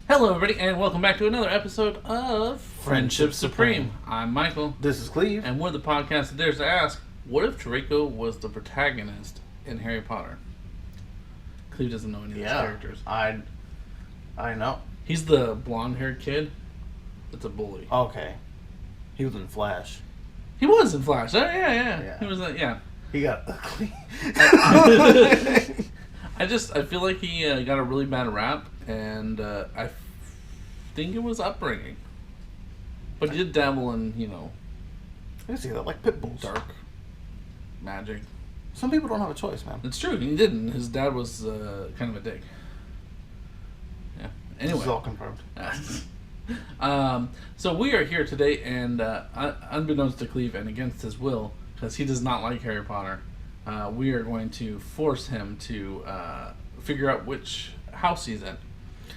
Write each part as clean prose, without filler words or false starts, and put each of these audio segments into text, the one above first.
Hello, everybody, and welcome back to another episode of Friendship Supreme. I'm Michael. This is Cleve. And we're the podcast that dares to ask, what if Draco was the protagonist in Harry Potter? Cleve doesn't know any of these characters. I know. He's the blonde-haired kid that's a bully. Okay. He was in Flash. He was in Flash. Oh, yeah. He was, yeah. He got ugly. I feel like he got a really bad rap, and I think it was upbringing. But he did dabble in, I can see that, like pit bulls. Dark magic. Some people don't have a choice, man. It's true, he didn't. His dad was kind of a dick. Yeah. Anyway. This is all confirmed. So we are here today, and unbeknownst to Cleve and against his will, because he does not like Harry Potter, we are going to force him to figure out which house he's in.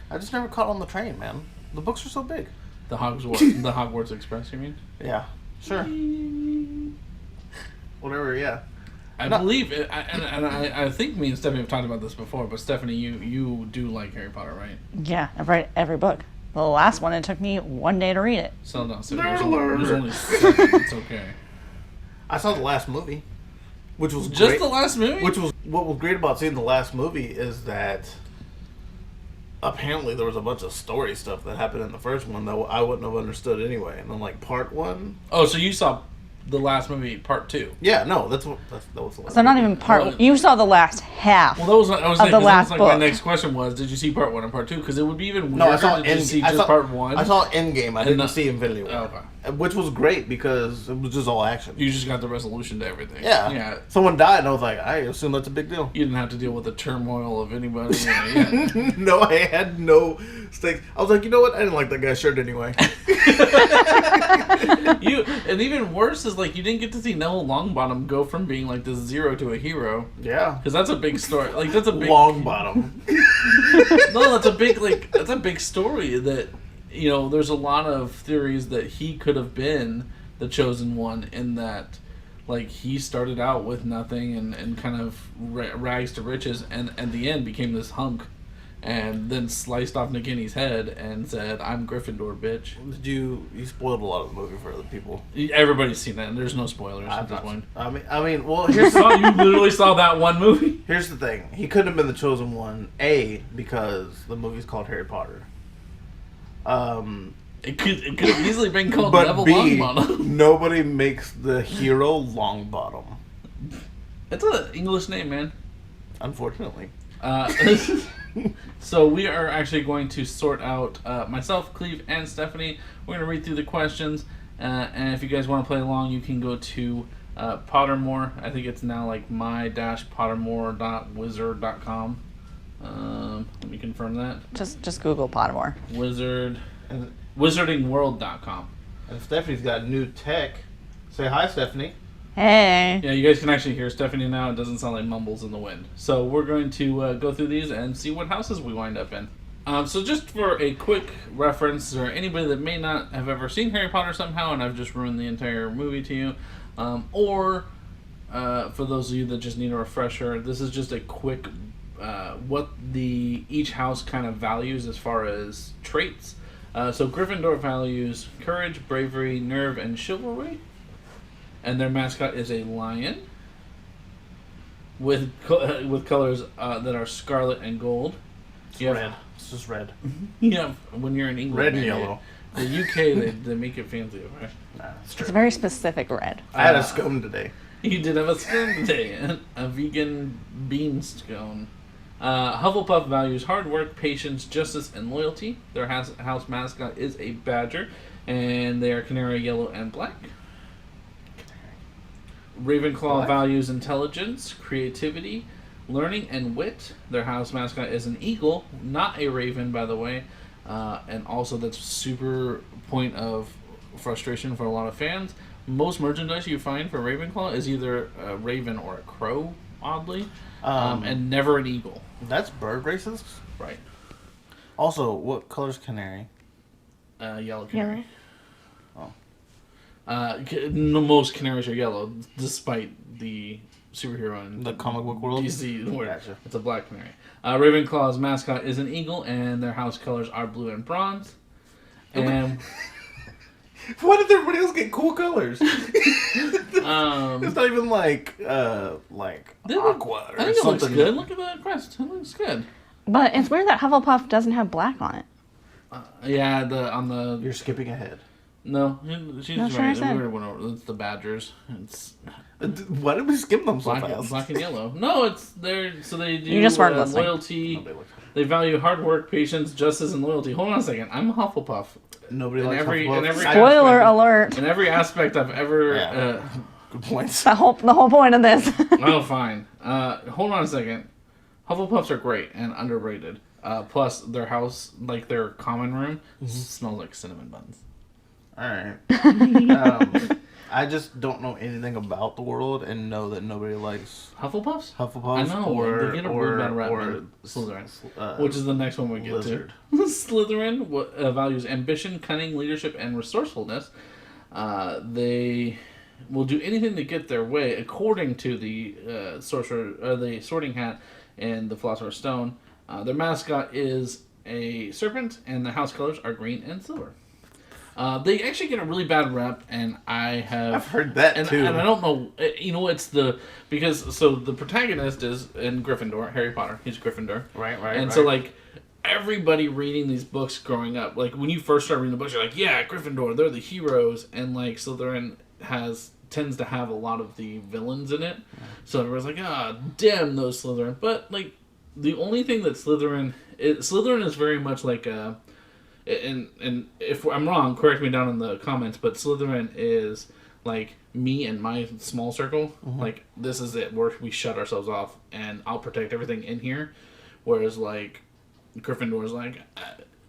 I just never caught on the train, man. The books are so big. The Hogwarts Express, you mean? Yeah, sure. Whatever, yeah. I believe it, and I think me and Stephanie have talked about this before, but Stephanie, you do like Harry Potter, right? Yeah, I've read every book. The last one, it took me one day to read it. So no, there's only 7. It's okay. I saw the last movie, which was just great. The last movie. What was great about seeing the last movie is that apparently there was a bunch of story stuff that happened in the first one that I wouldn't have understood anyway. And then like part 1. Oh, so you saw the last movie, part 2? Yeah, no, that was the last. So not even part. Well, you saw the last half. Well, that was I was of the last book. book. My next question was, did you see part 1 and part 2? Because it would be even weirder. No, I saw to just see just part 1. I saw Endgame. I didn't see Infinity War. Oh, okay. Which was great because it was just all action. You just got the resolution to everything. Yeah. Someone died, and I was like, I assume that's a big deal. You didn't have to deal with the turmoil of anybody. No, I had no stakes. I was like, you know what? I didn't like that guy's shirt anyway. And even worse is like you didn't get to see Neville Longbottom go from being like this zero to a hero. Yeah. Because that's a big story. Like that's a big Longbottom. No, that's a big story that. There's a lot of theories that he could have been the chosen one in that, like, he started out with nothing and kind of rags to riches and at the end became this hunk and then sliced off Nagini's head and said, I'm Gryffindor, bitch. You spoiled a lot of the movie for other people. Everybody's seen that and there's no spoilers at this point. I mean, well, you literally saw that one movie? Here's the thing. He couldn't have been the chosen one, A, because the movie's called Harry Potter. It could have easily been called but Neville B, Longbottom. Nobody makes the hero Longbottom. It's an English name, man. Unfortunately. So we are actually going to sort out myself, Cleve, and Stephanie. We're going to read through the questions, and if you guys want to play along, you can go to Pottermore. I think it's now like my-pottermore.wizard.com. Let me confirm that. Just Google Pottermore. Wizardingworld.com. And Stephanie's got new tech. Say hi, Stephanie. Hey. Yeah, you guys can actually hear Stephanie now. It doesn't sound like mumbles in the wind. So we're going to go through these and see what houses we wind up in. So just for a quick reference, or anybody that may not have ever seen Harry Potter somehow, and I've just ruined the entire movie to you, or for those of you that just need a refresher, this is just a quick what each house kind of values as far as traits. So Gryffindor values courage, bravery, nerve, and chivalry. And their mascot is a lion with colors that are scarlet and gold. Red. It's just red. Yeah, when you're in England. Red and yellow. The UK, they make it fancy, right? Nah, it's true. It's a very specific red. I had a scone today. You did have a scone today. A vegan bean scone. Hufflepuff values hard work, patience, justice, and loyalty. Their house mascot is a badger, and they are canary yellow and black. Ravenclaw values intelligence, creativity, learning, and wit. Their house mascot is an eagle, not a raven, by the way. And also that's super point of frustration for a lot of fans. Most merchandise you find for Ravenclaw is either a raven or a crow, oddly, and never an eagle. That's bird racist? Right. Also, what color's canary? Yellow canary. Oh. Most canaries are yellow, despite the superhero in The comic book world? DC. Where Gotcha. it's a black canary. Ravenclaw's mascot is an eagle, and their house colors are blue and bronze. And Why did everybody else get cool colors? It's um, not even like aqua or I think it looks something. good. Look at the crest. It looks good. But it's weird that Hufflepuff doesn't have black on it. Yeah, on the You're skipping ahead. no, she's No, sure I right. said. It's the Badgers. It's Why did we skip them so black, fast? black and yellow. No, it's they're so they do You just weren't listening. loyalty. Nobody likes They value hard work, patience, justice, and loyalty. Hold on a second. I'm a Hufflepuff. Nobody In likes every- Hufflepuff. in every- Spoiler alert. In every aspect I've ever. Yeah. Good points. The whole point of this. Oh, fine. Hold on a second. Hufflepuffs are great and underrated. Plus, their house, like their common room, smells like cinnamon buns. Alright. I just don't know anything about the world and know that nobody likes Hufflepuffs? Hufflepuff I know. They get a really bad rap. Slytherin. Which is the next one we get Lizard. to. Slytherin values ambition, cunning, leadership, and resourcefulness. They will do anything to get their way, according to the the Sorting Hat and the Philosopher's Stone. Their mascot is a serpent, and the house colors are green and silver. They actually get a really bad rep, and I've heard that too. And I don't know, it's because the protagonist is in Gryffindor, Harry Potter. He's Gryffindor, Right. and so like everybody reading these books growing up, like when you first start reading the books, you're like, yeah, Gryffindor, they're the heroes, and like Slytherin tends to have a lot of the villains in it, so everyone's like, damn those Slytherin, but like the only thing that Slytherin is very much like a. And if I'm wrong, correct me down in the comments, but Slytherin is like me and my small circle. Like, this is it. We shut ourselves off, and I'll protect everything in here. Whereas, like, Gryffindor is like,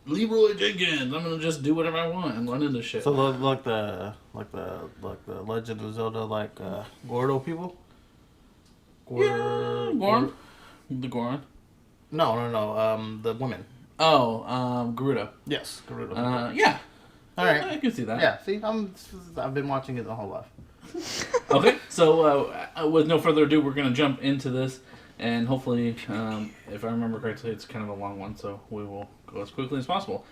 Leroy Jenkins, I'm gonna just do whatever I want and run into shit. So like the Legend of Zelda, Gordo people. Goron? The Goron? No. The women. Oh, Gerudo. Yes, Gerudo. Yeah. All right. I can see that. Yeah. See, I've been watching it the whole life. Okay, so with no further ado, we're going to jump into this, and hopefully, if I remember correctly, it's kind of a long one, so we will go as quickly as possible.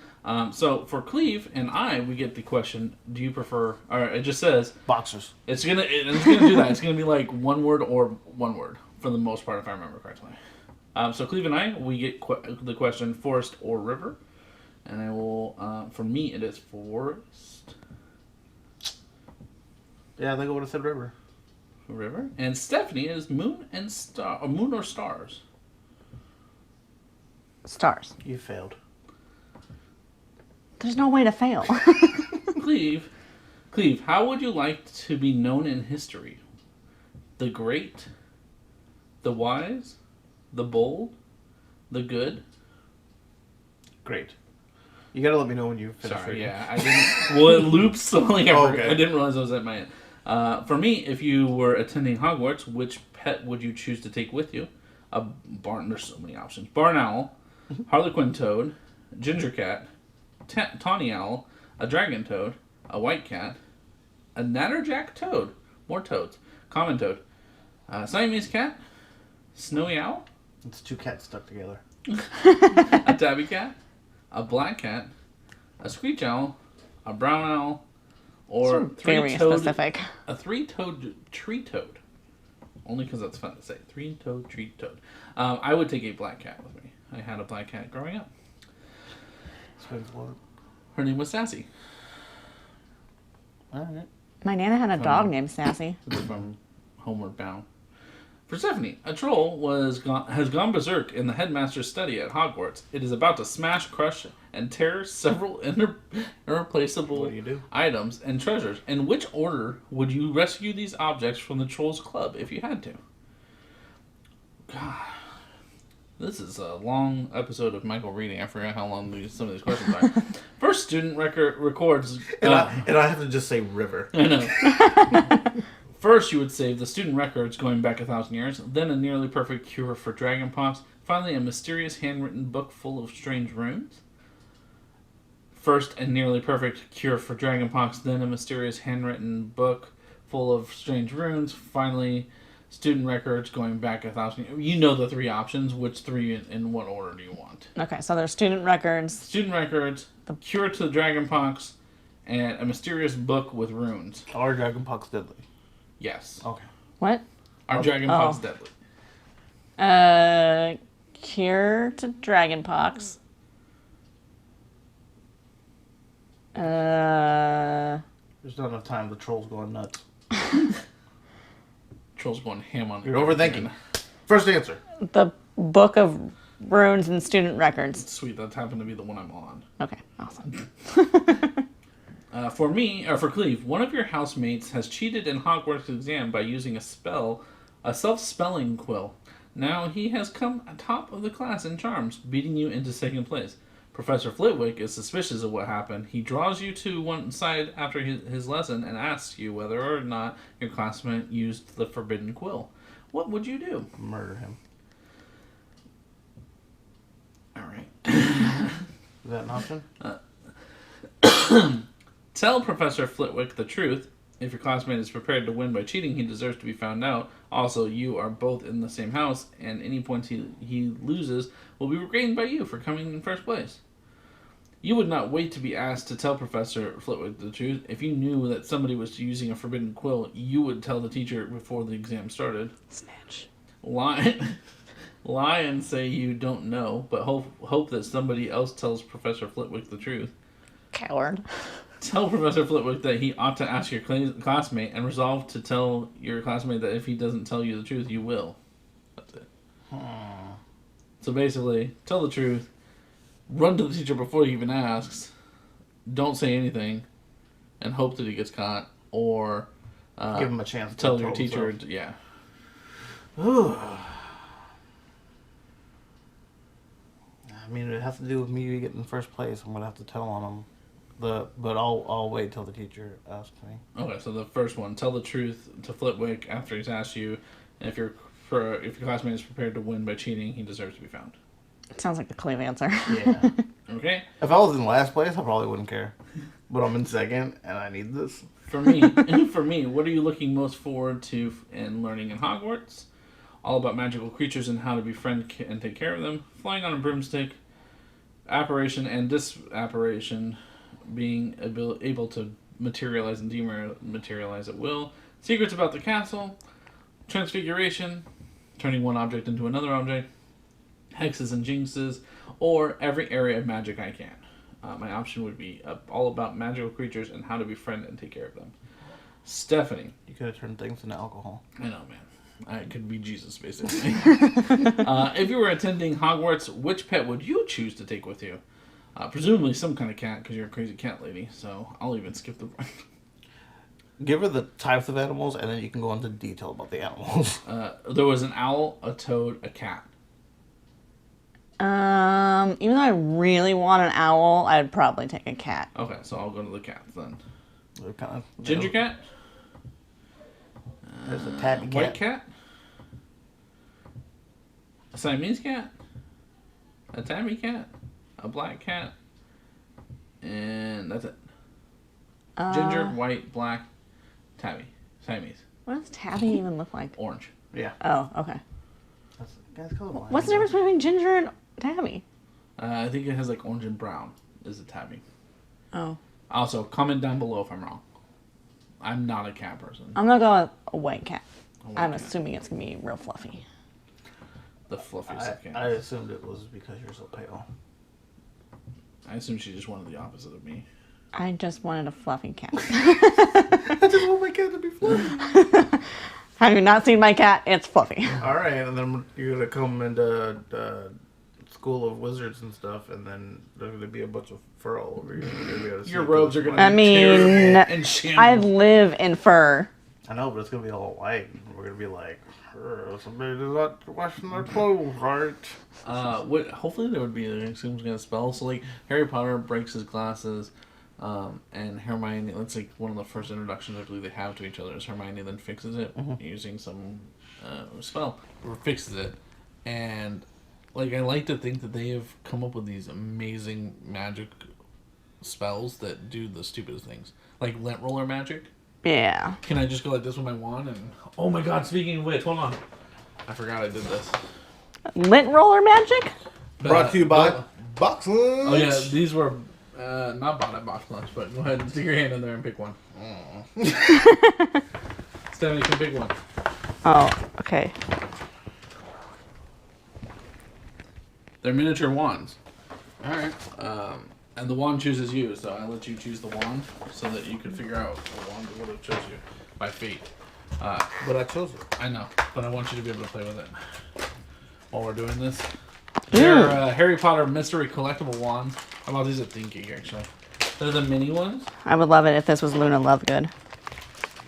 So for Cleve and I, we get the question, do you prefer, or it just says, Boxers. it's gonna do that. It's going to be like one word or one word, for the most part, if I remember correctly. So Cleve and I, we get the question, forest or river, and I will, for me, it is forest. Yeah, I think I would have said river. River. And Stephanie is moon and star, or moon or stars. Stars. You failed. There's no way to fail. Cleve, how would you like to be known in history? The great, the wise, the bold, the good. Great. You gotta let me know when you finish Sorry, reading. yeah, I didn't. Well, it loops, so like Okay. I didn't realize I was at my end. For me, if you were attending Hogwarts, which pet would you choose to take with you? A barn. There's so many options. Barn owl, Harlequin toad, ginger cat, tawny owl, a dragon toad, a white cat, a natterjack toad, more toads, common toad, Siamese cat, snowy owl, It's two cats stuck together. a tabby cat, a black cat, a screech owl, a brown owl, or Very specific. a three-toed tree toad. Only because that's fun to say. Three-toed tree toad. I would take a black cat with me. I had a black cat growing up. Explains a lot. Her name was Sassy. Alright. My Nana had a dog named Sassy. It's from Homeward Bound. For Stephanie, a troll has gone berserk in the headmaster's study at Hogwarts. It is about to smash, crush, and tear several irreplaceable What do you do? items and treasures. In which order would you rescue these objects from the Trolls Club if you had to? God, this is a long episode of Michael reading. I forgot how long some of these questions are. First student records... And I have to just say river. I know. First, you would save the student records going back 1,000 years, then a nearly perfect cure for dragonpox, finally a mysterious handwritten book full of strange runes. First, a nearly perfect cure for dragonpox, then a mysterious handwritten book full of strange runes, finally student records going back 1,000. You know the 3 options. Which 3 in what order do you want? Okay, so there's student records. Student records, the cure to the dragonpox, and a mysterious book with runes. Are dragonpox deadly? Yes. Okay. What? Are dragonpox deadly? Cure to dragonpox. There's not enough time. The troll's going nuts. Troll's going ham on it. You're overthinking. First answer. The Book of Runes and Student Records. Sweet, that happened to be the one I'm on. Okay, awesome. For Cleve, one of your housemates has cheated in Hogwarts exam by using a self-spelling quill. Now he has come top of the class in charms, beating you into second place. Professor Flitwick is suspicious of what happened. He draws you to one side after his lesson and asks you whether or not your classmate used the forbidden quill. What would you do? Murder him. All right. Is that an option? Tell Professor Flitwick the truth. If your classmate is prepared to win by cheating, he deserves to be found out. Also, you are both in the same house, and any points he loses will be regained by you for coming in first place. You would not wait to be asked to tell Professor Flitwick the truth. If you knew that somebody was using a forbidden quill, you would tell the teacher before the exam started. Snatch. Lie and say you don't know, but hope that somebody else tells Professor Flitwick the truth. Coward. Tell Professor Flitwick that he ought to ask your classmate, and resolve to tell your classmate that if he doesn't tell you the truth, you will. That's it. So basically, tell the truth, run to the teacher before he even asks, don't say anything, and hope that he gets caught, or give him a chance to tell your teacher. Yeah. I mean, it has to do with me getting first place. I'm gonna have to tell on him. But I'll wait till the teacher asks me. Okay, so the first one, tell the truth to Flitwick after he's asked you, and if your classmate is prepared to win by cheating, he deserves to be found. It sounds like the Cleve answer. Yeah. Okay. If I was in last place, I probably wouldn't care. But I'm in second, and I need this. For me, what are you looking most forward to in learning in Hogwarts? All about magical creatures and how to befriend and take care of them. Flying on a broomstick. Apparition and disapparition. Being able to materialize and dematerialize at will. Secrets about the castle. Transfiguration. Turning one object into another object. Hexes and jinxes. Or every area of magic I can. My option would be all about magical creatures and how to befriend and take care of them. Stephanie. You could have turned things into alcohol. I know, man. I could be Jesus, basically. If you were attending Hogwarts, which pet would you choose to take with you? Presumably some kind of cat, because you're a crazy cat lady, so I'll even skip the part. Give her the types of animals, and then you can go into detail about the animals. There was an owl, a toad, a cat. Even though I really want an owl, I'd probably take a cat. Okay, so I'll go to the cats then. They're kind of, Ginger cat? There's a tabby cat. White cat? A Siamese cat? A tabby cat? A black cat? And that's it. Ginger, white, black, tabby. Siamese. What does tabby even look like? Orange. Yeah. Oh, okay. That's colorblind. What's the difference between ginger and tabby? I think it has like orange and brown is a tabby. Oh. Also, comment down below if I'm wrong. I'm not a cat person. I'm gonna go with a white cat. I'm cat. assuming it's gonna be real fluffy. The fluffiest of cats. I assumed it was because you're so pale. I assume she just wanted the opposite of me. I just wanted a fluffy cat. I just want my cat to be fluffy. Have you not seen my cat? It's fluffy. All right, and then you're gonna come into School of Wizards and stuff, and then there's gonna be a bunch of fur all over you. Your robes are gonna I be mean, terrible and shambles. I live in fur. I know, but it's gonna be all white. We're gonna be like, somebody's not washing their clothes, right? Hopefully there would be someone's gonna spell. So like Harry Potter breaks his glasses, and Hermione. That's like one of the first introductions I believe they have to each other. Is Hermione then fixes it using some spell or fixes it, and like I like to think that they have come up with these amazing magic spells that do the stupidest things, like lint roller magic. Yeah. Can I just go like this with my wand and... Oh my god, speaking of which, hold on. I forgot I did this. Lint roller magic? Brought to you by Box Lunch. Oh yeah, these were not bought at Box Lunch, but go ahead and stick your hand in there and pick one. Stephanie, you can pick one. Oh, okay. They're miniature wands. Alright. And the wand chooses you, so I let you choose the wand so that you can figure out what wand would have chose you by fate. But I chose it. I know, but I want you to be able to play with it while we're doing this. They're Harry Potter mystery collectible wands. How about these at Thinking, actually? They're the mini ones. I would love it if this was Luna Lovegood.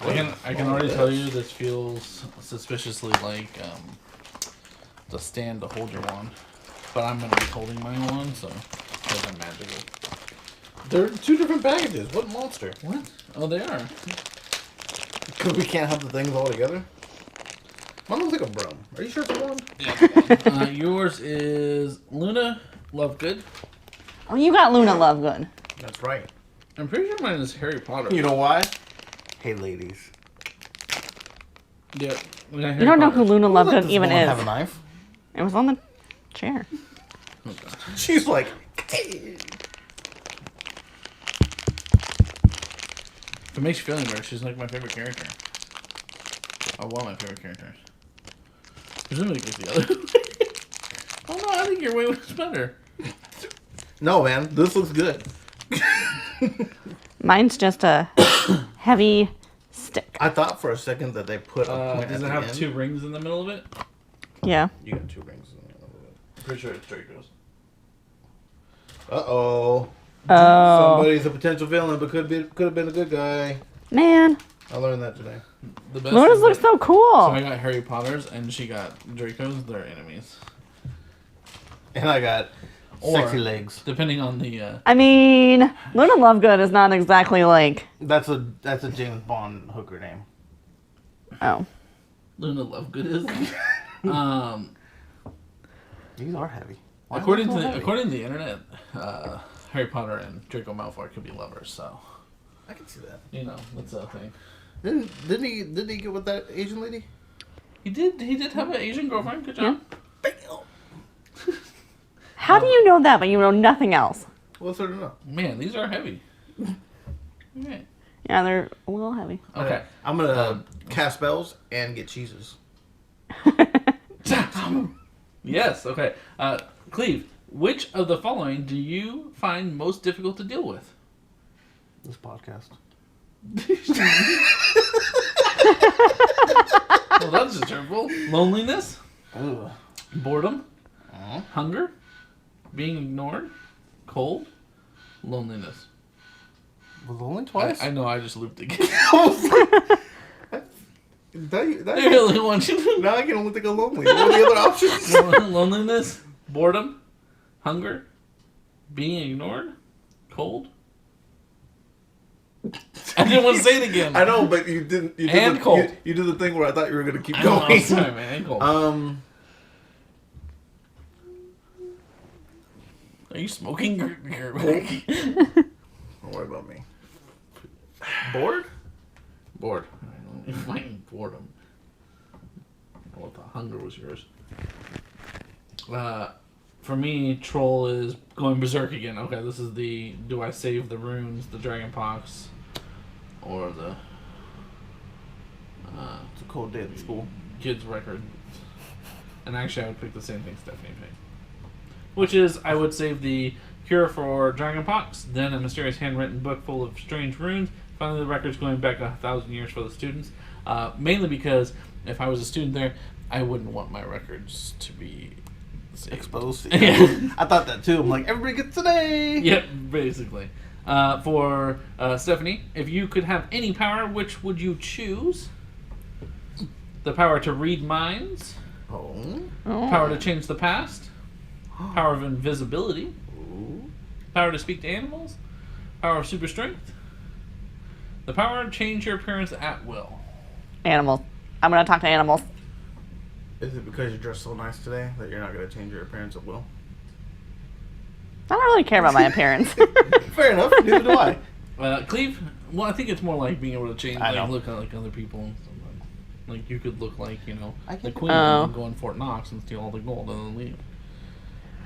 I can already tell you this feels suspiciously like the stand to hold your wand. But I'm going to be holding my wand, so they're magical. They're 2 different packages. What monster? What? Oh, they are. Because we can't have the things all together? Mine looks like a broom. Are you sure it's a wand? Yeah. Yours is Luna Lovegood. Oh, you got Luna Lovegood. That's right. I'm pretty sure mine is Harry Potter. You know why? Hey, ladies. Yeah. You don't know who Luna Lovegood Does even Mom is. have a knife? It was on the chair. She's like... If it makes you feel any better, she's like my favorite character. Oh, one of my favorite characters. Presumably it's the other. Oh no, I think your way was better. No, man. This looks good. Mine's just a heavy stick. I thought for a second that they put a point Does at it the have end. 2 rings in the middle of it? Yeah. You got 2 rings in the middle of it. Pretty sure it's Draco's. Uh-oh. Oh. Somebody's a potential villain, but could have been a good guy. Man. I learned that today. The best Luna's is looks that- so cool. So I got Harry Potter's and she got Draco's. They're enemies. And I got sexy legs. Depending on the... I mean, Luna Lovegood is not exactly like... That's a James Bond hooker name. Oh. Luna Lovegood is. These are heavy. Why according are they so to heavy? according to the internet, Harry Potter and Draco Malfoy could be lovers. So, I can see that. you know, that's a thing. Didn't he get with that Asian lady? He did have an Asian girlfriend. Good job. How do you know that, but you know nothing else? What's there to know? Man, these are heavy. Okay. Yeah, they're a little heavy. Okay. I'm gonna cast spells and get cheeses. Yes. Okay. Cleve, which of the following do you find most difficult to deal with? This podcast. Well, that's terrible. Loneliness, Ugh. boredom, hunger, being ignored, cold, loneliness. Was it only twice? I know. I just looped again. That, I really want you to. now I can only think of lonely. What are the other options? Loneliness, boredom, hunger, being ignored, cold. I didn't want to say it again. I know, but you didn't. You did And the, cold. You did the thing where I thought you were gonna keep I know, going. I'm sorry, man. And cold. Are you smoking? Don't worry about me. Bored? Bored. I know. You're fighting boredom. Well, the hunger was yours. For me, troll is going berserk again. Okay, this is the do I save the runes, the dragon pox, or the It's a cold day at school. kids record. And actually, I would pick the same thing Stephanie picked, which is I would save the cure for dragon pox, then a mysterious handwritten book full of strange runes. Finally, the records going back 1,000 years for the students. Mainly because if I was a student there, I wouldn't want my records to be Exposed. Yeah. I thought that too. I'm like, everybody gets an A. Yep, basically. For Stephanie, if you could have any power, which would you choose? The power to read minds, Oh. power to change the past, power of invisibility, power to speak to animals, power of super strength, the power to change your appearance at will. Animals. I'm gonna talk to animals. Is it because you're dressed so nice today that you're not going to change your appearance at will? I don't really care about my appearance. Fair enough. Neither do I. Cleve, Well, I think it's more like being able to change, I know. like, look like other people and stuff. Like, you could look like, the queen and go in Fort Knox and steal all the gold and then leave.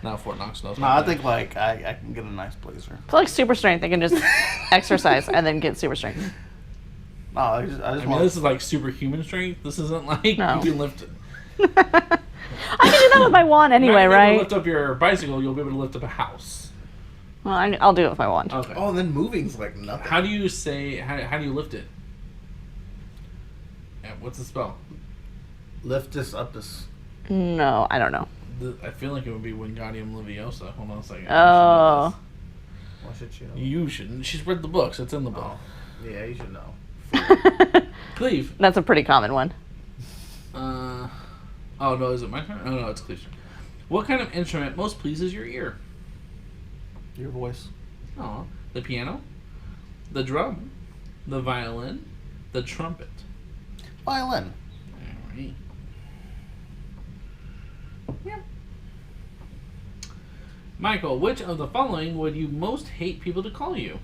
Now Fort Knox knows. No, I think, like, I can get a nice blazer. I feel like super strength. They can just exercise and then get super strength. No, I just want... this is like superhuman strength. This isn't like No. you can lift. I can do that with my wand anyway, Not right? able to lift up your bicycle, you'll be able to lift up a house. Well, I'll do it if I want. Okay. Oh, and then moving's like nothing. How do you say? How do you lift it? Yeah, what's the spell? Lift this up this... No, I don't know. I feel like it would be Wingardium Leviosa. Hold on a second. Oh. Why should you know? You shouldn't. She's read the books. It's in the book. Oh. Yeah, you should know. Cleve. That's a pretty common one. Oh no, is it my turn? Oh no, it's Cleve's turn. What kind of instrument most pleases your ear? Your voice. Oh, the piano, the drum, the violin, the trumpet. Violin. Alright. Yeah. Michael, which of the following would you most hate people to call you?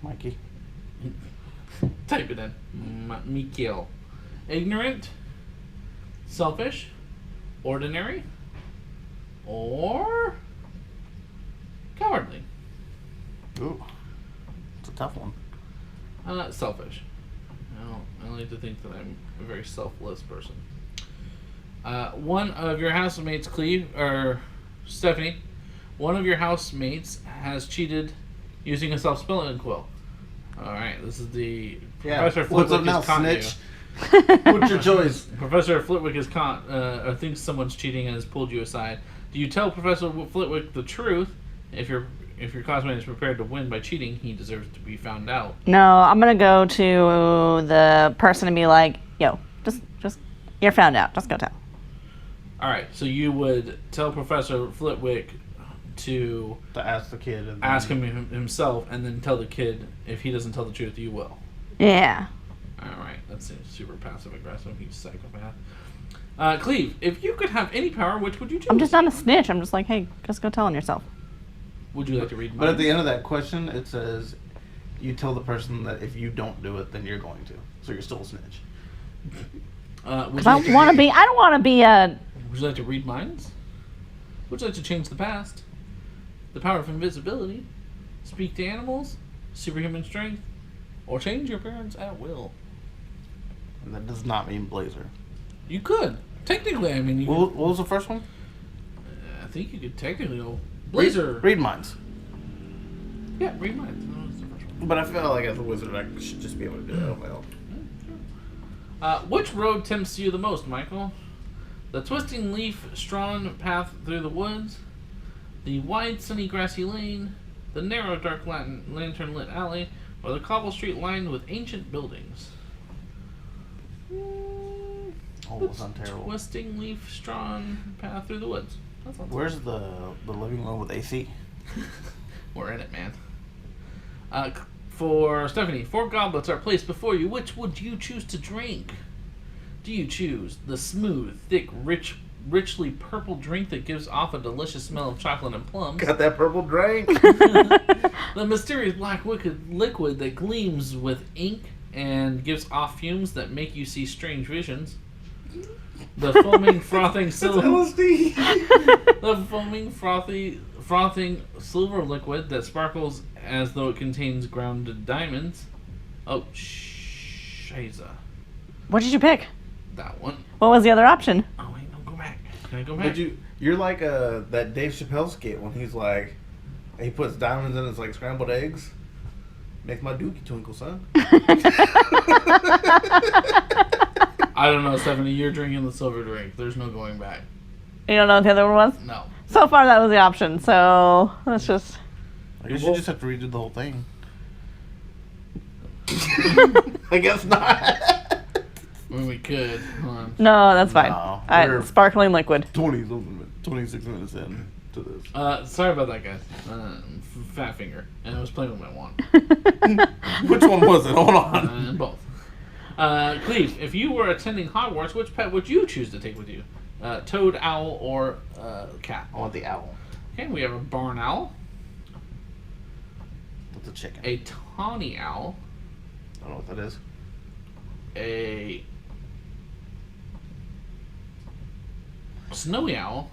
Mikey. Type it in. Mikhail. Ignorant, selfish, ordinary, or cowardly? Ooh. It's a tough one. Selfish. I like to think that I'm a very selfless person. One of your housemates, Cleve, or Stephanie, one of your housemates has cheated using a self-spelling quill. Alright, this is the Professor What's up Flitwick now, is caught snitch? you. What's your choice? Professor Flitwick is caught, or thinks someone's cheating and has pulled you aside. Do you tell Professor Flitwick the truth? If your classmate is prepared to win by cheating, he deserves to be found out. No, I'm gonna go to the person and be like, "Yo, just, you're found out. Just go tell." All right, so you would tell Professor Flitwick to ask the kid. And ask him himself, and then tell the kid. If he doesn't tell the truth, you will. Yeah. All right, that seems super passive aggressive. He's a psychopath. Cleve, if you could have any power, which would you choose? I'm just not a snitch. I'm just like, hey, just go tell on yourself. Would you like to read? But at the end of that question, it says, you tell the person that if you don't do it, then you're going to. So you're still a snitch. Because I don't want to be a... Would you like to read minds? Would you like to change the past? The power of invisibility? Speak to animals? Superhuman strength? Or change your appearance at will? And that does not mean blazer. You could. Technically, I mean... You What was the first one? I think you could technically go... Blazer! Read minds. Yeah, read minds. That was the first one. But I feel like as a wizard, I should just be able to do that on my own. Which road tempts you the most, Michael? The twisting leaf-strewn path through the woods? The wide, sunny, grassy lane? The narrow, dark, lantern-lit alley? Or the cobble street lined with ancient buildings? Oh, it sounds terrible. Twisting leaf-strewn path through the woods. That sounds Where's the living room with AC? We're in it, man. For Stephanie, 4 goblets are placed before you. Which would you choose to drink? Do you choose the smooth, thick, richly purple drink that gives off a delicious smell of chocolate and plums? Got that purple drink? The mysterious black liquid that gleams with ink and gives off fumes that make you see strange visions? The foaming, frothing silver... LSD! The foaming, frothing silver liquid that sparkles as though it contains grounded diamonds. Oh, shiza. What did you pick? That one. What was the other option? Oh, wait, no, go back. Can I go back? But you're like that Dave Chappelle skit when he's like, he puts diamonds in his like scrambled eggs. Make my dookie twinkle, son. I don't know, Stephanie. You're drinking the silver drink. There's no going back. You don't know what the other one was? No. So far, that was the option. So let's just... I guess you just have to redo the whole thing. I guess not. I mean, we could. Hold on. No, that's fine. No, we're- Sparkling liquid. 26 minutes in to this. Sorry about that, guys. Fat finger. And I was playing with my wand. Which one was it? Hold on. Both. Cleve, if you were attending Hogwarts, which pet would you choose to take with you? Toad, owl, or cat? I want the owl. Okay, we have a barn owl. That's a chicken. A tawny owl. I don't know what that is. A snowy owl.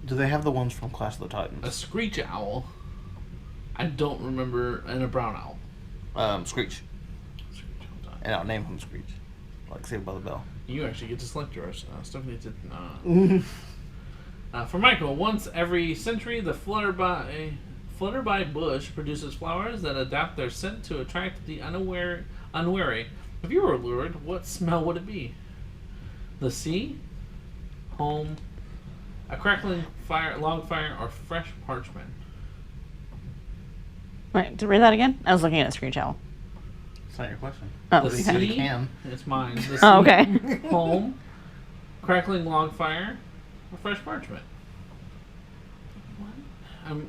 Do they have the ones from Clash of the Titans? A screech owl. I don't remember. And a brown owl. Screech. And I'll name him Screech. Like Saved by the Bell. You actually get to select yours. Stephanie did not. For Michael, once every century, the flutterby bush produces flowers that adapt their scent to attract the unwary. If you were lured, what smell would it be? The sea, home, a crackling log fire, or fresh parchment? Wait, to read that again? I was looking at a Screech Owl. It's not your question. Oh, The okay. sea, can. it's mine. The sea, Oh, okay. home, crackling log fire, or fresh parchment? What?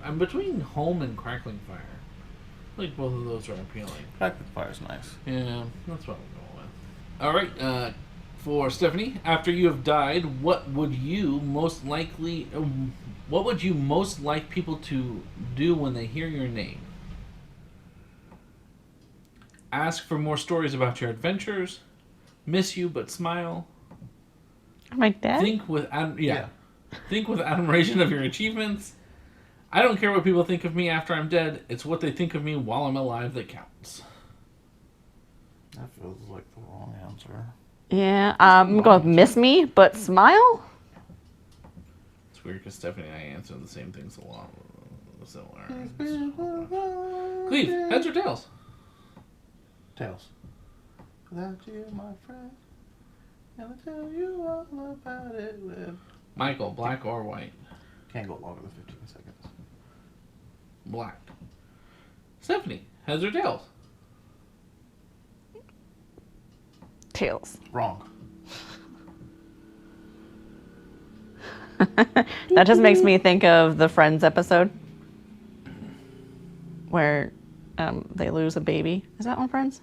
I'm between home and crackling fire. I think both of those are appealing. Crackling Fire's nice. Yeah, that's what I'm going with. All right, for Stephanie, after you have died, what would you most like people to do when they hear your name? Ask for more stories about your adventures. Miss you but smile. My dad? Think with Think with admiration of your achievements. I don't care what people think of me after I'm dead. It's what they think of me while I'm alive that counts. That feels like the wrong answer. Yeah, I'm going with miss me, but smile? It's weird because Stephanie and I answer the same things a lot. Similar. Cleve, heads or tails? Tails. Without you, my friend, and I tell you all about it. Michael, black or white? Can't go longer than 15 seconds. Black. Stephanie, heads or tails? Tails. Wrong. That just makes me think of the Friends episode where they lose a baby. Is that on Friends?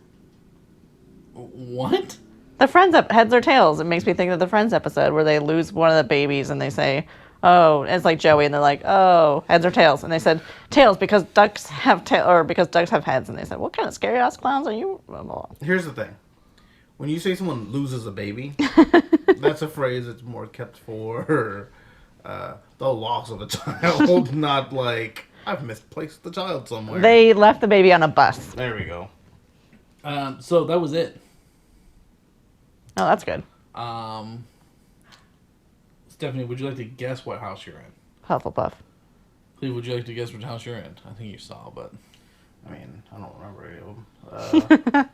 What? The Friends heads or tails. It makes me think of the Friends episode where they lose one of the babies and they say, "Oh," it's like Joey, and they're like, "Oh, heads or tails?" And they said, "Tails, because ducks have because ducks have heads." And they said, "What kind of scary ass clowns are you?" Here's the thing: when you say someone loses a baby, that's a phrase that's more kept for the loss of a child, not like I've misplaced the child somewhere. They left the baby on a bus. There we go. So that was it. Oh, that's good. Stephanie, would you like to guess what house you're in? Hufflepuff. Cleve, would you like to guess which house you're in? I think you saw, but... I mean, I don't remember any of them.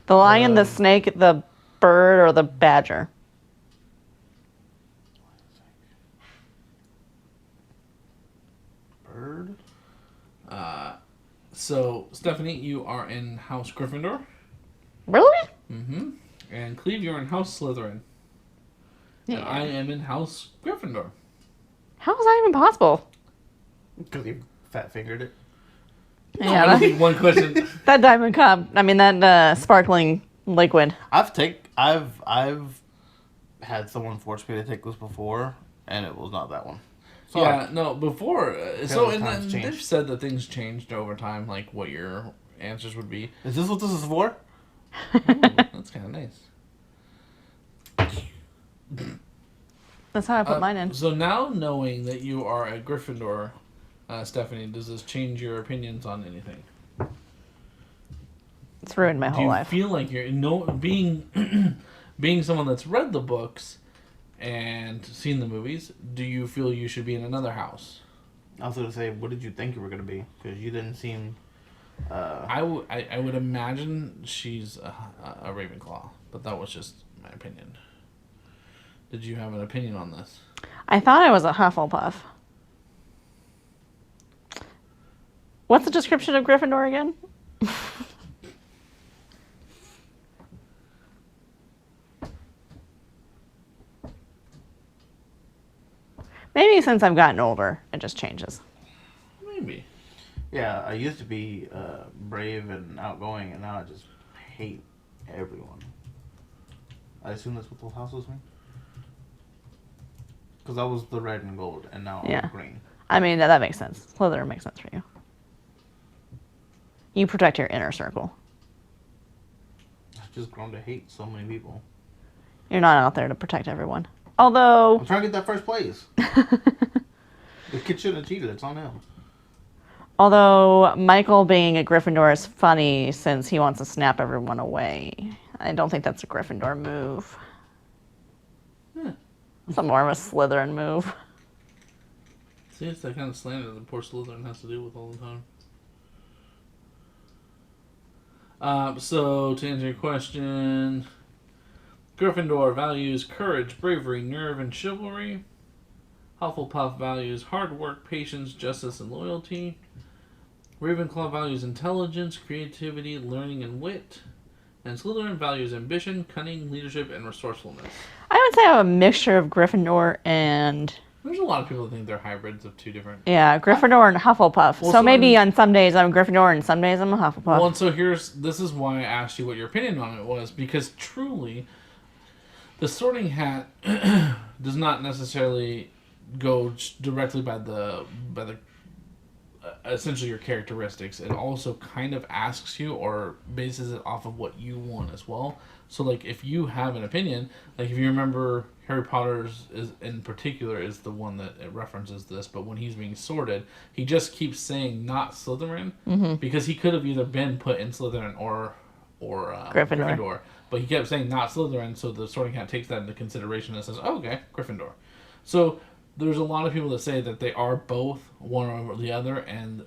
The lion, the snake, the bird, or the badger? Bird? So, Stephanie, you are in House Gryffindor. Really? Mm-hmm. And Cleve, you're in House Slytherin. Yeah. And I am in House Gryffindor. How is that even possible? Because you fat-fingered it. Yeah, I think one question. that diamond cup. I mean, that sparkling liquid. I've had someone force me to take this before, and it was not that one. So Yeah, no, before. So, and then times they've changed. said that things changed over time, like what your answers would be. Is this what this is for? That's kind of nice. That's how I put mine in. So now knowing that you are a Gryffindor, Stephanie, does this change your opinions on anything? It's ruined my Do whole you life. feel like you're being someone that's read the books and seen the movies? Do you feel you should be in another house? I was going to say, what did you think you were going to be? Because you didn't seem... I would imagine she's a Ravenclaw, but that was just my opinion. Did you have an opinion on this? I thought I was a Hufflepuff. What's the description of Gryffindor again? Maybe since I've gotten older, it just changes. Maybe. Yeah, I used to be brave and outgoing, and now I just hate everyone. I assume that's what the houses mean? Because I was the red and gold, and now I'm green. I mean, that makes sense. Slytherin makes sense for you. You protect your inner circle. I've just grown to hate so many people. You're not out there to protect everyone. Although... I'm trying to get that first place. The kid shouldn't have cheated. It's on him. Although Michael being a Gryffindor is funny since he wants to snap everyone away. I don't think that's a Gryffindor move. It's more of a Slytherin move. See, it's that kind of slander that poor Slytherin has to deal with all the time. So, to answer your question, Gryffindor values courage, bravery, nerve, and chivalry. Hufflepuff values hard work, patience, justice, and loyalty. Ravenclaw values intelligence, creativity, learning, and wit. And Slytherin values ambition, cunning, leadership, and resourcefulness. I would say I have a mixture of Gryffindor and... There's a lot of people that think they're hybrids of two different... Yeah, Gryffindor and Hufflepuff. Well, so maybe on some days I'm Gryffindor and some days I'm a Hufflepuff. Well, and so this is why I asked you what your opinion on it was, because truly, the sorting hat does not necessarily go directly by the essentially your characteristics. It also kind of asks you or bases it off of what you want as well. So, like, if you have an opinion, like if you remember Harry Potter's is in particular is the one that it references this, but when he's being sorted, he just keeps saying not Slytherin because he could have either been put in Slytherin or Gryffindor. But he kept saying not Slytherin, so the sorting hat takes that into consideration and says, oh, okay, Gryffindor. So there's a lot of people that say that they are both one or the other, and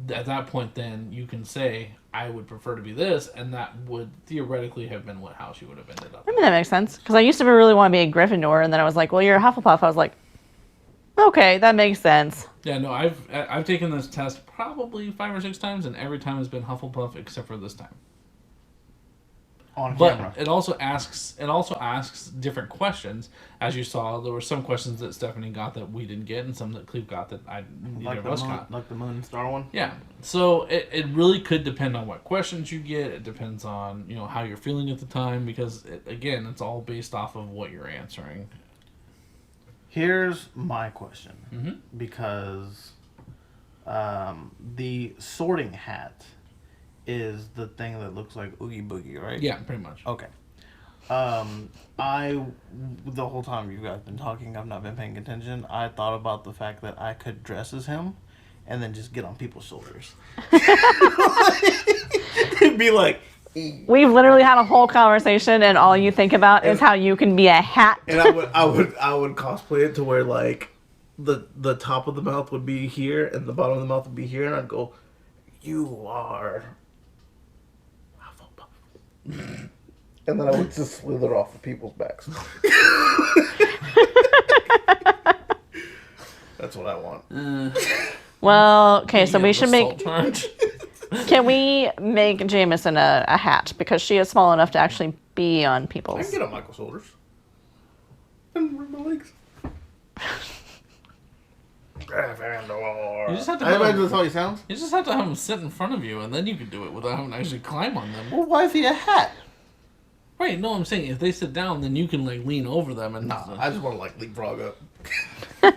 at that point then you can say, I would prefer to be this, and that would theoretically have been what house you would have ended up in. I mean, that makes sense. Because I used to really want to be a Gryffindor, and then I was like, well, you're a Hufflepuff. I was like, okay, that makes sense. Yeah, no, I've taken this test probably 5 or 6 times, and every time has been Hufflepuff except for this time. On But camera. it also asks different questions. As you saw, there were some questions that Stephanie got that we didn't get, and some that Cleve got that neither of us got. Like the moon and star one? Yeah. So it really could depend on what questions you get. It depends on, how you're feeling at the time, because again, it's all based off of what you're answering. Here's my question. Because the sorting hat is the thing that looks like Oogie Boogie, right? Yeah, pretty much. Okay. The whole time you guys been talking, I've not been paying attention. I thought about the fact that I could dress as him and then just get on people's shoulders. It'd be like... We've literally had a whole conversation, and all you think about is how you can be a hat. And I would cosplay it to where, like, the top of the mouth would be here and the bottom of the mouth would be here, and I'd go, you are... and then I would just slither off of people's backs. That's what I want. Well, okay, so we should make... Charge. Can we make Jameson a hat? Because she is small enough to actually be on I people's... can get on Michael's shoulders. And rub my legs. Gryffindor. You just have to I have imagine him, that's how he sounds. you just have to have him sit in front of you, and then you can do it without having to actually climb on them. Well, why is he a hat? Right, no, I'm saying if they sit down, then you can lean over them and I just want to leapfrog up. knock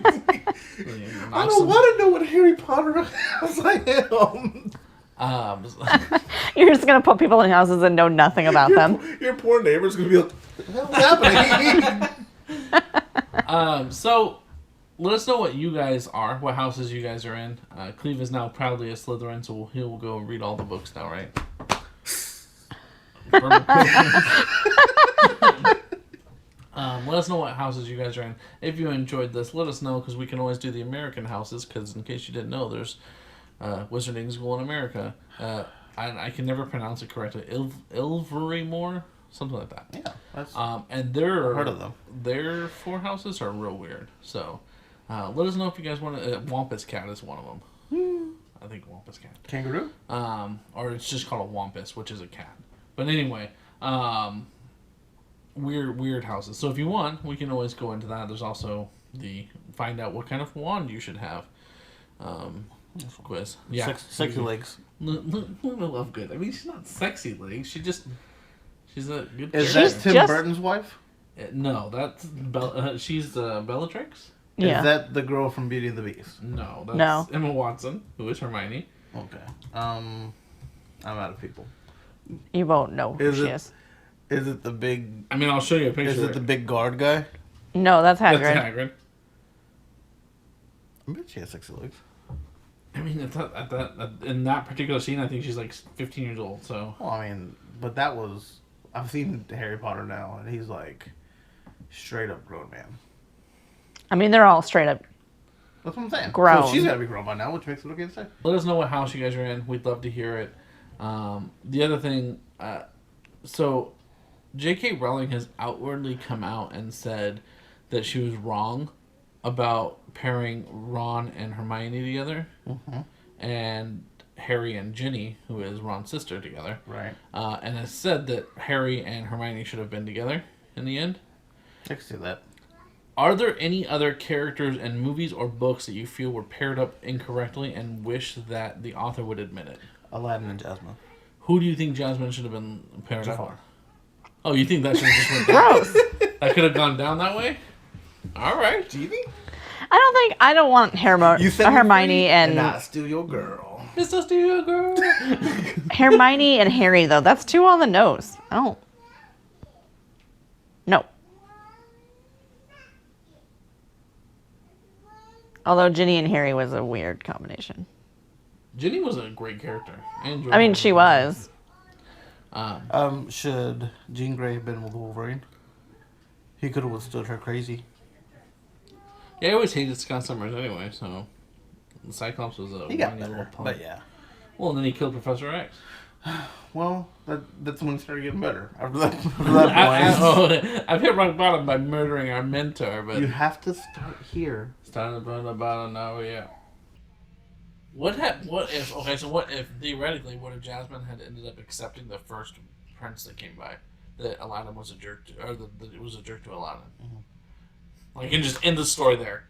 I don't some- want to know what Harry Potter has I am. You're just going to put people in houses and know nothing about them. Your poor neighbor's going to be like, what the hell's happening? So let us know what you guys are, what houses you guys are in. Cleve is now proudly a Slytherin, so he'll go read all the books now, right? Let us know what houses you guys are in. If you enjoyed this, let us know, because we can always do the American houses, because in case you didn't know, there's Wizarding School in America. I can never pronounce it correctly. Ilverymore? Something like that. Yeah, that's... And their, I've heard of them. Their 4 houses are real weird. So let us know if you guys want to... Wampus Cat is one of them. I think Wampus Cat. Kangaroo? Or it's just called a Wampus, which is a cat. But anyway, weird houses. So if you want, we can always go into that. There's also the find out what kind of wand you should have quiz. Yeah, Sexy legs. Lovegood. I mean, she's not sexy legs. She's a good. Is character. that Tim just- Burton's wife? No, that's she's Bellatrix. Yeah. Is that the girl from Beauty and the Beast? No, that's No. Emma Watson, who is Hermione. Okay. I'm out of people. You won't know who she is. Is it the big... I mean, I'll show you a picture. Is it the big guard guy? No, that's Hagrid. That's Hagrid. I bet she has sexy legs. I mean, in that particular scene, I think she's like 15 years old. So. Well, I mean, but that was... I've seen Harry Potter now, and he's like straight up grown man. I mean, they're all straight up. That's what I'm saying. Grown. So she's got to be grown by now, which makes it okay to say. Let us know what house you guys are in. We'd love to hear it. The other thing, so J.K. Rowling has outwardly come out and said that she was wrong about pairing Ron and Hermione together, and Harry and Ginny, who is Ron's sister, together. Right. And has said that Harry and Hermione should have been together in the end. I can see that. Are there any other characters in movies or books that you feel were paired up incorrectly and wish that the author would admit it? Aladdin and Jasmine. Who do you think Jasmine should have been paired Jafar. up? Oh, you think that should have just went down? Gross. That could have gone down that way? All right. Do you think? I don't want Hermione and not steal your girl. Mr. Steel Girl. Hermione and Harry though. That's too on the nose. I don't. No. Although Ginny and Harry was a weird combination. Ginny was a great character. I mean, she was. Should Jean Grey have been with Wolverine? He could have withstood her crazy. Yeah, I always hated Scott Summers anyway, so Cyclops was a He got whiny little better, punk. but yeah. Well, and then he killed Professor X. Well, that's when it started getting better. After that point, I've hit rock bottom by murdering our mentor, but you have to start here. starting from the bottom now, yeah. What if theoretically, what if Jasmine had ended up accepting the first prince that came by, that Aladdin was a jerk to, or that it was a jerk to Aladdin? Like, you can just end the story there.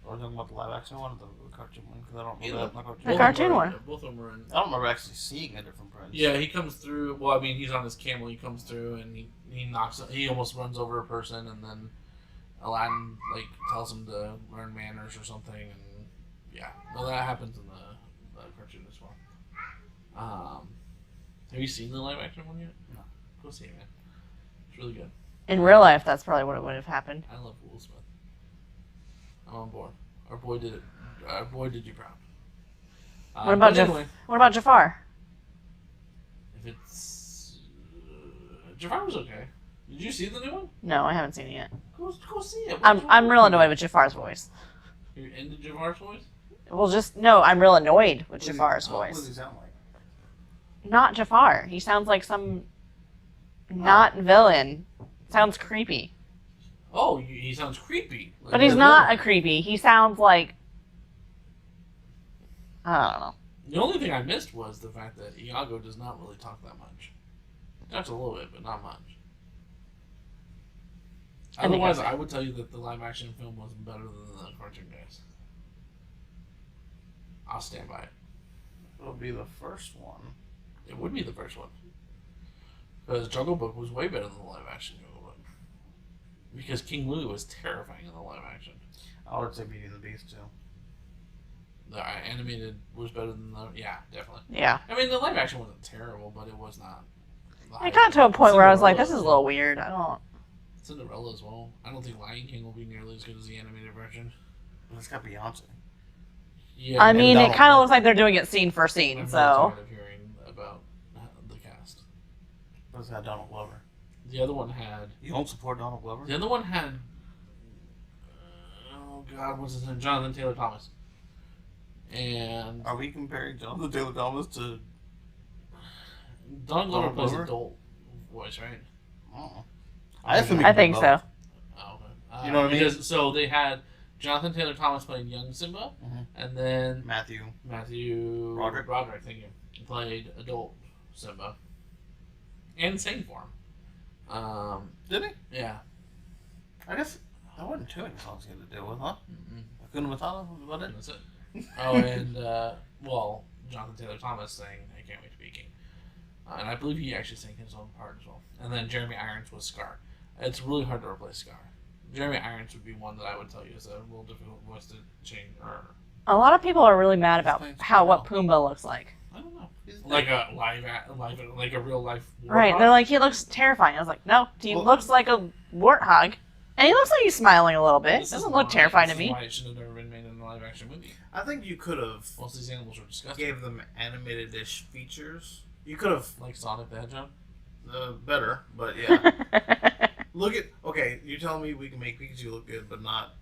Or talking about the live action one or the cartoon one? Because I don't Either. remember that in the cartoon. The cartoon one. Both of them were in. I don't remember actually seeing a different prince. Yeah, he comes through. Well, I mean, he's on his camel. He comes through and he knocks. He almost runs over a person, and then Aladdin tells him to learn manners or something. And yeah, well, that happens in the cartoon as well. Have you seen the live action one yet? No. Go see it, man. It's really good. In real life, that's probably what would have happened. I love Will Smith. I'm on board. Our boy did it. Our boy did you proud. What about What about Jafar? If it's Jafar was okay. Did you see the new one? No, I haven't seen it yet. Go see it. I'm real annoyed with Jafar's voice. You're into Jafar's voice? Well, I'm real annoyed with Jafar's What does voice. he sound like? Not Jafar. He sounds like some not villain. Sounds creepy. Oh, he sounds creepy. But he's not a creepy. He sounds like I don't know. The only thing I missed was the fact that Iago does not really talk that much. He talks a little bit, but not much. Otherwise, I would tell you that the live action film was better than the cartoon guys. I'll stand by it. It'll be the first one. It would be the first one. Because Jungle Book was way better than the live action Jungle Book. Because King Louie was terrifying in the live action. I would say Beauty and the Beast too. The animated was better than the... Yeah, definitely. Yeah. I mean, the live action wasn't terrible, but it was not... I got to a point where I was like, this is a little weird. I don't... Cinderella as well. I don't think Lion King will be nearly as good as the animated version. But it's got Beyonce. Yeah, I mean, it Donald kind of Duck. looks like they're doing it scene for scene, I'm so... really tired of hearing about the cast. But it's got Donald Glover. The other one had... You don't support Donald Glover? The other one had... oh, God, what's his name? Jonathan Taylor Thomas. And... Are we comparing Jonathan Taylor Thomas to... Donald Glover plays Glover? adult voice, right? Oh. I think so. Oh, okay. You know what I mean? Because, so they had Jonathan Taylor Thomas playing young Simba, and then Matthew. Roderick, thank you, played adult Simba, and sang for him. Did he? Yeah. I guess that wasn't too many songs he had to deal with, huh? Hakuna Matata was about it? That's it. Oh, and Jonathan Taylor Thomas sang "I Can't Wait to Be King," and I believe he actually sang his own part as well. And then Jeremy Irons was Scar. It's really hard to replace Scar. Jeremy Irons would be one that I would tell you is a real difficult voice to change. A lot of people are really mad about what Pumbaa looks like. I don't know. Like a like a real life warthog? Right. They're like, he looks terrifying. I was like, no, he looks like a warthog. And he looks like he's smiling a little bit. Doesn't look terrifying to me. Why it should have never been made in a live action movie. I think you could have Most of these animals were disgusting. gave them animated-ish features. You could have Like Sonic the Hedgehog? better, but yeah. Look at you're telling me we can make Pikachu look good, but not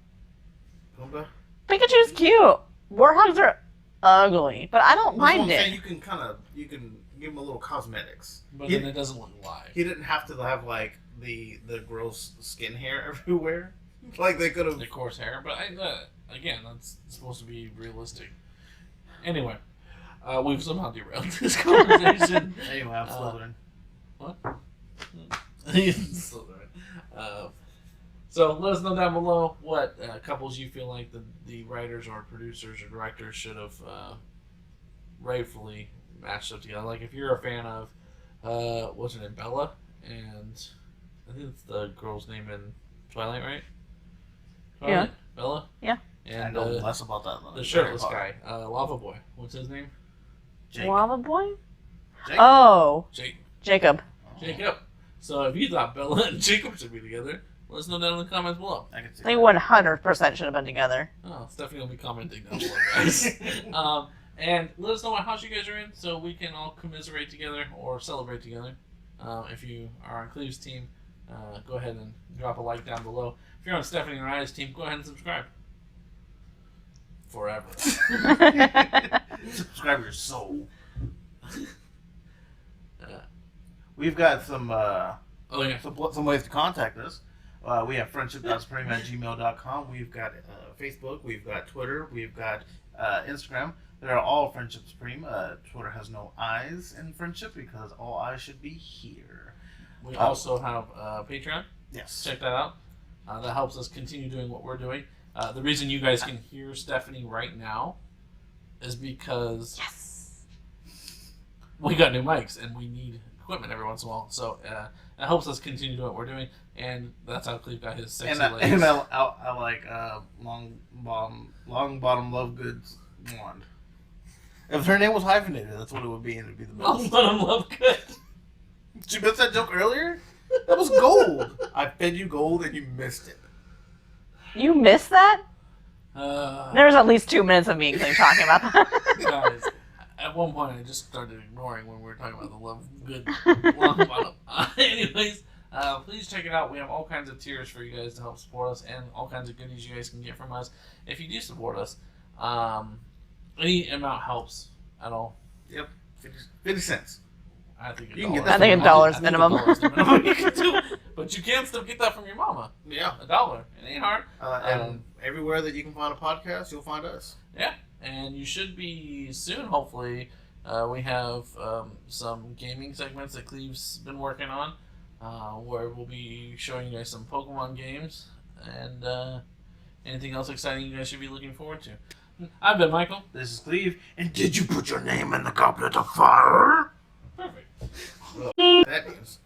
Pumbaa? Pikachu's cute. Warthogs are ugly, but I don't That's what I'm mind saying, it. you can give him a little cosmetics. But then it doesn't look live. He didn't have to have like the gross skin hair everywhere. Like they could have. The coarse hair, but again, that's supposed to be realistic. Anyway, we've somehow derailed this conversation. Anyway, I'm Slytherin. What? Slytherin. So let us know down below what couples you feel like the writers or producers or directors should have rightfully matched up together. Like if you're a fan of what's her name, Bella, and I think it's the girl's name in Twilight, right? Twilight? Yeah. Bella? Yeah. I And know less about that than the shirtless guy, Lava Boy. What's his name? Jake. Lava Boy? Jake? Oh, Jacob. Jacob. So if you thought Bella and Jacob should be together, let us know down in the comments below. I can see They that. 100% should have been together. Oh, Stephanie will be commenting down below, guys. And let us know what house you guys are in so we can all commiserate together or celebrate together. If you are on Cleve's team, go ahead and drop a like down below. If you're on Stephanie and Ryan's team, go ahead and subscribe. Forever. Subscribe your soul. We've got some some ways to contact us. We have friendship.supreme@gmail.com. We've got Facebook. We've got Twitter. We've got Instagram. They're all Friendship Supreme. Twitter has no eyes in friendship because all eyes should be here. We also have Patreon. Yes. Check that out. That helps us continue doing what we're doing. The reason you guys can hear Stephanie right now is because we got new mics and we need equipment every once in a while. So it helps us continue doing what we're doing, and that's how Cleve got his sexy legs. And I like Longbottom Lovegood's wand. If her name was hyphenated, that's what it would be, and it'd be the best. Longbottom Lovegood. Did you miss that joke earlier? That was gold. I fed you gold and you missed it. You missed that? Uh, There was at least 2 minutes of me and Clay talking about that. guys, at one point I just started ignoring when we were talking about the Longbottom. Anyways, please check it out. We have all kinds of tiers for you guys to help support us, and all kinds of goodies you guys can get from us if you do support us. Any amount helps at all. Yep. 50 cents. I think You can get that I think $1 is minimum. You can do, but you can still get that from your mama. Yeah. $1. It ain't hard. And everywhere that you can find a podcast, you'll find us. Yeah, and you should be soon, hopefully. We have some gaming segments that Cleve's been working on, where we'll be showing you guys some Pokemon games and anything else exciting you guys should be looking forward to. I've been Michael. This is Cleve. And did you put your name in the goblet of fire? Perfect. That means.